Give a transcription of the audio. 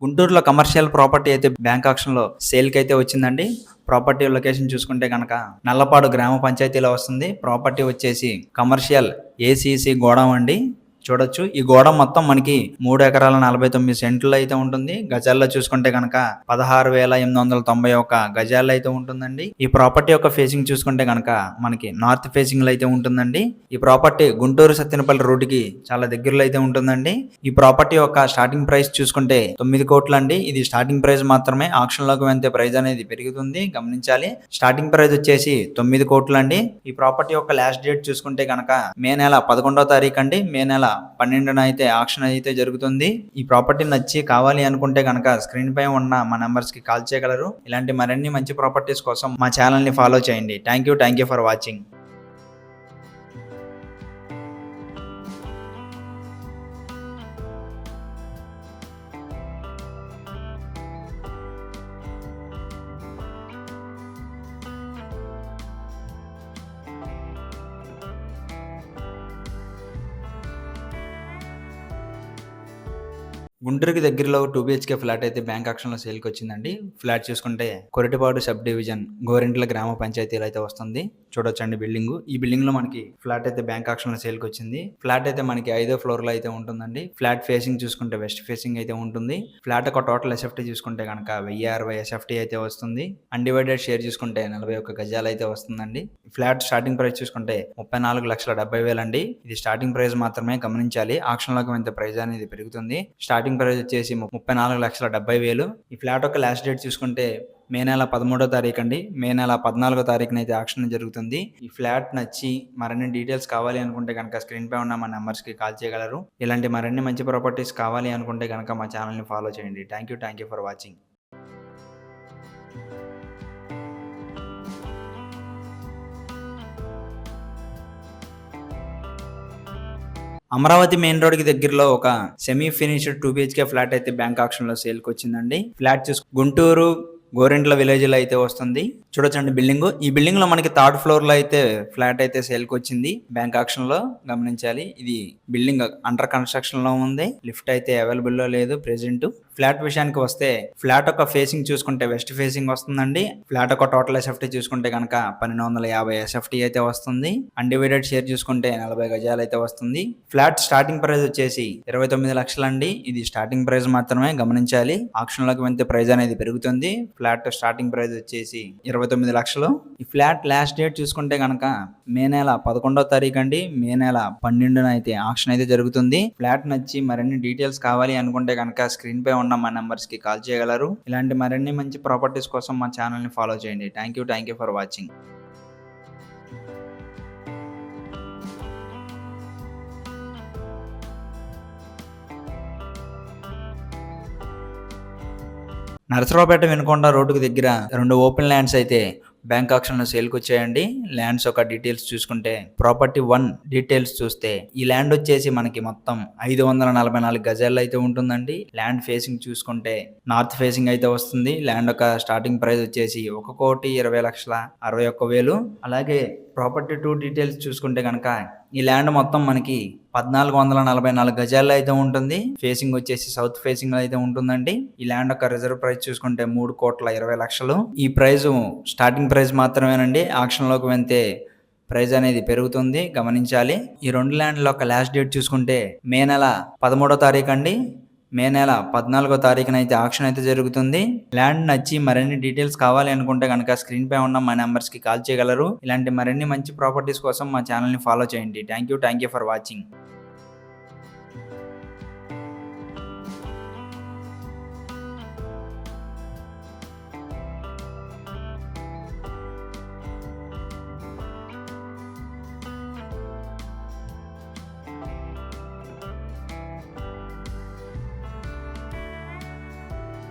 గుంటూరులో commercial property అయితే bank ఆక్షన్‌లో సేల్‌కైతే వచ్చిందండి. ప్రాపర్టీ లొకేషన్ చూసుకుంటే గనక నల్లపాడు గ్రామ పంచాయతీలో వస్తుంది. ప్రాపర్టీ వచ్చేసి కమర్షియల్ ఏసీసీ గోడౌన్ అండి. చూడొచ్చు. ఈ గోడ మొత్తం మనకి 3 ఎకరాల 49 సెంట్లు అయితే ఉంటుంది. గజాల్లో చూసుకుంటే గనక 16,891 గజాల్లో అయితే ఉంటుందండి. ఈ ప్రాపర్టీ యొక్క ఫేసింగ్ చూసుకుంటే గనక మనకి నార్త్ ఫేసింగ్ లో అయితే ఉంటుందండి. ఈ ప్రాపర్టీ గుంటూరు సత్తెనపల్లి రోడ్డుకి చాలా దగ్గరలో అయితే ఉంటుందండి. ఈ ప్రాపర్టీ యొక్క స్టార్టింగ్ ప్రైస్ చూసుకుంటే 9 కోట్లు అండి. ఇది స్టార్టింగ్ ప్రైస్ మాత్రమే. ఆక్షన్ లోకి వెళ్తే ప్రైస్ అనేది పెరుగుతుంది, గమనించాలి. స్టార్టింగ్ ప్రైస్ వచ్చేసి 9 కోట్లు అండి. ఈ ప్రాపర్టీ యొక్క లాస్ట్ డేట్ చూసుకుంటే గనక మే నెల 11వ తారీఖు అండి. మే నెల 12న అయితే ఆక్షన్ అయితే జరుగుతుంది. ఈ ప్రాపర్టీ నచ్చి కావాలి అనుకుంటే కనుక స్క్రీన్ పై ఉన్న మా నంబర్స్ కి కాల్ చేయగలరు. ఇలాంటి మరిన్ని మంచి ప్రాపర్టీస్ కోసం మా ఛానల్ ని ఫాలో చేయండి. Thank you for watching. గుంటూరుకి దగ్గరలో 2 BHK ఫ్లాట్ అయితే బ్యాంక్ ఆక్షన్‌లో సేల్‌కి వచ్చిందండి. ఫ్లాట్ చూసుకుంటే కొరటిపాడు సబ్ డివిజన్ గోరింట్ల గ్రామ పంచాయతీలో అయితే వస్తుంది. చూడొచ్చండి బిల్డింగ్. ఈ బిల్డింగ్ లో మనకి ఫ్లాట్ అయితే బ్యాంక్ ఆక్షన్‌లో సేల్‌కి వచ్చింది. ఫ్లాట్ అయితే మనకి 5వ ఫ్లోర్ లో అయితే ఉంటుందండి. ఫ్లాట్ ఫేసింగ్ చూసుకుంటే వెస్ట్ ఫేసింగ్ అయితే ఉంటుంది. ఫ్లాట్ యొక్క టోటల్ ఎస్ఎఫ్టీ చూసుకుంటే కనుక 1060 ఎస్ఎఫ్టీ అయితే వస్తుంది. అన్డివైడెడ్ షేర్ చూసుకుంటే 41 గజాలు అయితే వస్తుందండి. ఫ్లాట్ స్టార్టింగ్ ప్రైస్ చూసుకుంటే 34,70,000 అండి. ఇది స్టార్టింగ్ ప్రైస్ మాత్రమే, గమనించాలి. ఆక్షన్ లోకి వెళ్తే ప్రైస్ అనేది పెరుగుతుంది. స్టార్టింగ్ ప్రైస్ వచ్చేసి 34,70,000. ఈ ఫ్లాట్ యొక్క లాస్ట్ డేట్ చూసుకుంటే మే నెల 13వ తారీఖు అండి. మే నెల 14వ తారీఖున అయితే ఆక్షన్ జరుగుతుంది. ఈ ఫ్లాట్ నచ్చి మరిన్ని డీటెయిల్స్ కావాలి అనుకుంటే కనుక స్క్రీన్ పై ఉన్న మా నెంబర్స్ కి కాల్ చేయగలరు. ఇలాంటి మరిన్ని మంచి ప్రాపర్టీస్ కావాలి అనుకుంటే కనుక మా ఛానల్ ని ఫాలో చేయండి. Thank you for watching. Amaravati main road కి దగ్గరలో ఒక సెమీ ఫినిష్డ్ 2 BHK ఫ్లాట్ అయితే బ్యాంక్ ఆక్షన్ లో సేల్కి వచ్చిందండి. ఫ్లాట్ గుంటూరు గోరింట్ల విలేజ్ లో అయితే వస్తుంది. చూడొచ్చండి బిల్డింగ్. ఈ బిల్డింగ్ లో మనకి 3rd ఫ్లోర్ లో అయితే ఫ్లాట్ అయితే సేల్కి వచ్చింది బ్యాంక్ ఆక్షన్ లో, గమనించాలి. ఇది బిల్డింగ్ అండర్ కన్స్ట్రక్షన్ లో ఉంది. లిఫ్ట్ అయితే అవైలబుల్ లో లేదు ప్రెసెంట్. ఫ్లాట్ విషయానికి వస్తే ఫ్లాట్ యొక్క ఫేసింగ్ చూసుకుంటే వెస్ట్ ఫేసింగ్ వస్తుందండి. ఫ్లాట్ యొక్క టోటల్ ఎస్ఎఫ్టీ చూసుకుంటే కనుక 1250 ఎస్ఎఫ్టీ అయితే వస్తుంది. అన్డివైడెడ్ షేర్ చూసుకుంటే 40 గజాలు అయితే వస్తుంది. ఫ్లాట్ స్టార్టింగ్ ప్రైస్ వచ్చేసి 29 లక్షలు అండి. ఇది స్టార్టింగ్ ప్రైస్ మాత్రమే, గమనించాలి. ఆక్షన్ లోకి వెళ్తే ప్రైస్ అనేది పెరుగుతుంది. ఫ్లాట్ స్టార్టింగ్ ప్రైస్ వచ్చేసి 29 లక్షలు. ఈ ఫ్లాట్ లాస్ట్ డేట్ చూసుకుంటే కనుక మే నెల 11వ తారీఖు అండి. మే నెల 12న అయితే ఆక్షన్ అయితే జరుగుతుంది. ఫ్లాట్ నచ్చి మరిన్ని డీటెయిల్స్ కావాలి అనుకుంటే కనుక స్క్రీన్ పై ఉన్న మా నంబర్స్ కి కాల్ చేయగలరు. ఇలాంటి మరిన్ని మంచి ప్రాపర్టీస్ కోసం మా ఛానల్ ని ఫాలో చేయండి. Thank you for watching. Narasaraopet Vinukonda రోడ్డుకు దగ్గర 2 ఓపెన్ ల్యాండ్స్ అయితే బ్యాంక్ ఆక్షన్ లో సేల్కి వచ్చాయండి. ల్యాండ్స్ యొక్క డీటెయిల్స్ చూసుకుంటే ప్రాపర్టీ 1 డీటెయిల్స్ చూస్తే ఈ ల్యాండ్ వచ్చేసి మనకి మొత్తం 544 గజాల్లో అయితే ఉంటుందండి. ల్యాండ్ ఫేసింగ్ చూసుకుంటే నార్త్ ఫేసింగ్ అయితే వస్తుంది. ల్యాండ్ యొక్క స్టార్టింగ్ ప్రైస్ వచ్చేసి 1,20,61,000. అలాగే ప్రాపర్టీ 2 డీటెయిల్స్ చూసుకుంటే కనుక ఈ ల్యాండ్ మొత్తం మనకి 1,444 గజాల్లో అయితే ఉంటుంది. ఫేసింగ్ వచ్చేసి సౌత్ ఫేసింగ్ లో అయితే ఉంటుందండి. ఈ ల్యాండ్ యొక్క రిజర్వ్ ప్రైస్ చూసుకుంటే 3,20,00,000. ఈ ప్రైస్ స్టార్టింగ్ ప్రైస్ మాత్రమేనండి. ఆక్షన్ లోకి వెళ్తే ప్రైస్ అనేది పెరుగుతుంది, గమనించాలి. ఈ 2 ల్యాండ్ల యొక్క లాస్ట్ డేట్ చూసుకుంటే మే నెల 13వ తారీఖు అండి. మే నెల 14వ తారీఖున అయితే ఆక్షన్ అయితే జరుగుతుంది. ల్యాండ్ నచ్చి మరిన్ని డీటెయిల్స్ కావాలి అనుకుంటే కనుక స్క్రీన్ పై ఉన్న మా నెంబర్స్ కి కాల్ చేయగలరు. ఇలాంటి మరిన్ని మంచి ప్రాపర్టీస్ కోసం మా ఛానల్ ని ఫాలో చేయండి. Thank you for watching.